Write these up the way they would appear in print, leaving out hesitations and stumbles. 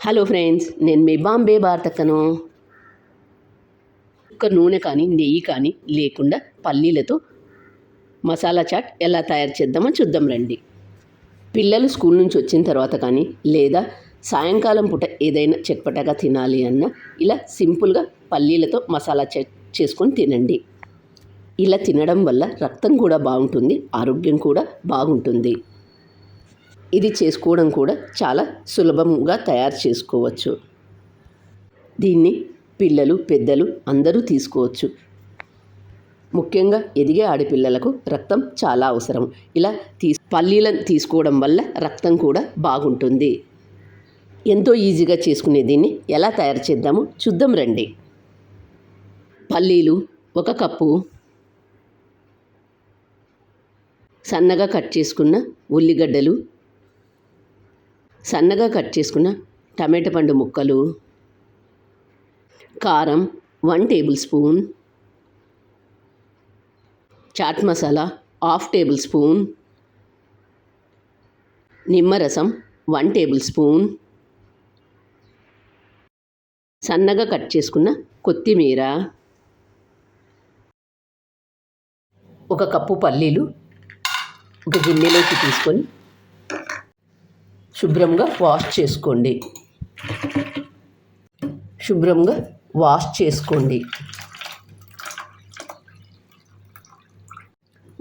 Hello friends, నేను మీ బాంబే భారతక్కను. ఒక్క నూనె కానీ నెయ్యి కానీ లేకుండా పల్లీలతో మసాలా చాట్ ఎలా తయారు చేద్దామో చూద్దాం రండి. పిల్లలు స్కూల్ నుంచి వచ్చిన తర్వాత కానీ లేదా సాయంకాలం పూట ఏదైనా చట్పటగా తినాలి అన్నా ఇలా సింపుల్గా పల్లీలతో మసాలా చాట్ చేసుకొని తినండి. ఇలా తినడం వల్ల రక్తం కూడా బాగుంటుంది, ఆరోగ్యం కూడా బాగుంటుంది. ఇది చేసుకోవడం కూడా చాలా సులభంగా తయారు చేసుకోవచ్చు. దీన్ని పిల్లలు పెద్దలు అందరూ తీసుకోవచ్చు. ముఖ్యంగా ఎదిగే ఆడపిల్లలకు రక్తం చాలా అవసరం. ఇలా పల్లీలను తీసుకోవడం వల్ల రక్తం కూడా బాగుంటుంది. ఎంతో ఈజీగా చేసుకునే దీన్ని ఎలా తయారు చేద్దామో చూద్దాం రండి. పల్లీలు 1 కప్పు, సన్నగా కట్ చేసుకున్న ఉల్లిగడ్డలు, సన్నగా కట్ చేసుకున్న టమాటా పండు ముక్కలు, కారం 1 tablespoon, chaat masala 1/2 tablespoon, నిమ్మరసం 1 టేబుల్ స్పూన్, సన్నగా కట్ చేసుకున్న కొత్తిమీర, 1 కప్పు పల్లీలు ఒక గిన్నెలోకి తీసుకొని శుభ్రంగా వాష్ చేసుకోండి.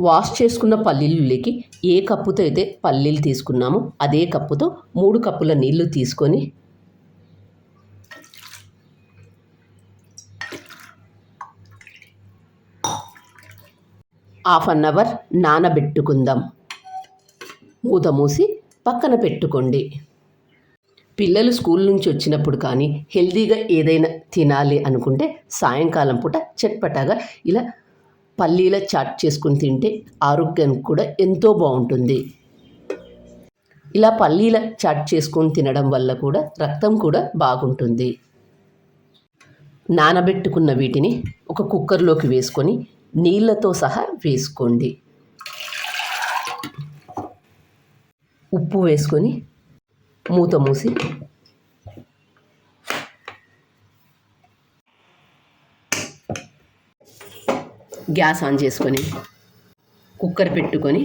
వాష్ చేసుకున్న పల్లీలకి ఏ కప్పుతో అయితే పల్లీలు తీసుకున్నామో అదే కప్పుతో 3 కప్పుల నీళ్లు తీసుకొని ½ అన్ అవర్ నానబెట్టుకుందాం. మూత మూసి పక్కన పెట్టుకోండి. పిల్లలు స్కూల్ నుంచి వచ్చినప్పుడు కానీ హెల్తీగా ఏదైనా తినాలి అనుకుంటే సాయంకాలం పూట చట్పటాగా ఇలా పల్లీల చాట్ చేసుకుని తింటే ఆరోగ్యానికి కూడా ఎంతో బాగుంటుంది. ఇలా పల్లీల చాట్ చేసుకొని తినడం వల్ల కూడా రక్తం కూడా బాగుంటుంది. నానబెట్టుకున్న వీటిని ఒక కుక్కర్లోకి వేసుకొని నీళ్ళతో సహా వేసుకోండి. ఉప్పు వేసుకొని మూత మూసి గ్యాస్ ఆన్ చేసుకొని కుక్కర్ పెట్టుకొని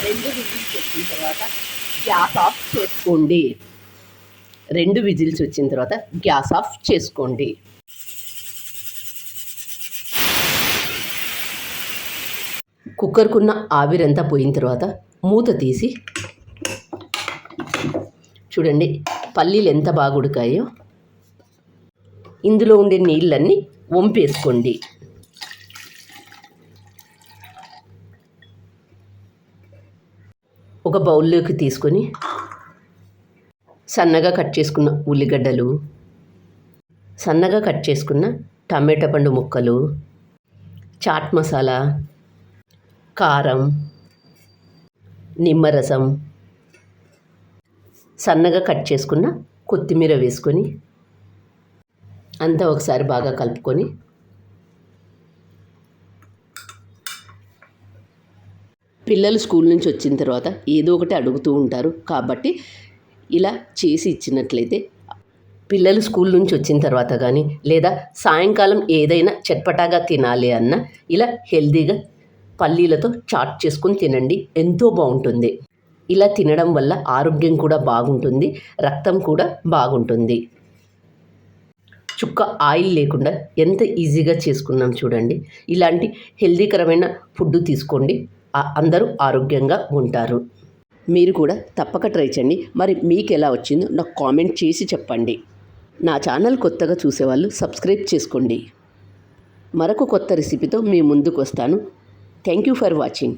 రెండు విజిల్స్ వచ్చిన తర్వాత గ్యాస్ ఆఫ్ చేసుకోండి. 2 విజిల్స్ వచ్చిన తర్వాత గ్యాస్ ఆఫ్ చేసుకోండి. కుక్కర్కున్న ఆవిరంతా పోయిన తర్వాత మూత తీసి చూడండి పల్లీలు ఎంత బాగా ఉడికాయో. ఇందులో ఉండే నీళ్ళన్నీ వంపేసుకోండి. ఒక బౌల్లోకి తీసుకొని సన్నగా కట్ చేసుకున్న ఉల్లిగడ్డలు, సన్నగా కట్ చేసుకున్న టమాటా పండు ముక్కలు, చాట్ మసాలా, కారం, నిమ్మరసం, సన్నగా కట్ చేసుకున్న కొత్తిమీర వేసుకొని అంతా ఒకసారి బాగా కలుపుకొని పిల్లలు స్కూల్ నుంచి వచ్చిన తర్వాత ఏదో ఒకటి అడుగుతూ ఉంటారు. కాబట్టి ఇలా చేసి ఇచ్చినట్లయితే పిల్లలు స్కూల్ నుంచి వచ్చిన తర్వాత కానీ లేదా సాయంకాలం ఏదైనా చట్పటాగా తినాలి అన్నా ఇలా హెల్తీగా పల్లీలతో చాట్ చేసుకొని తినండి, ఎంతో బాగుంటుంది. ఇలా తినడం వల్ల ఆరోగ్యం కూడా బాగుంటుంది, రక్తం కూడా బాగుంటుంది. చుక్క ఆయిల్ లేకుండా ఎంత ఈజీగా చేసుకున్నాం చూడండి. ఇలాంటి హెల్తీకరమైన ఫుడ్ తీసుకోండి, అందరూ ఆరోగ్యంగా ఉంటారు. మీరు కూడా తప్పక ట్రై చేయండి. మరి మీకు ఎలా వచ్చిందో నాకు కామెంట్ చేసి చెప్పండి. నా ఛానల్ కొత్తగా చూసేవాళ్ళు సబ్స్క్రైబ్ చేసుకోండి. మరొక కొత్త రెసిపీతో మీ ముందుకు వస్తాను. Thank you for watching.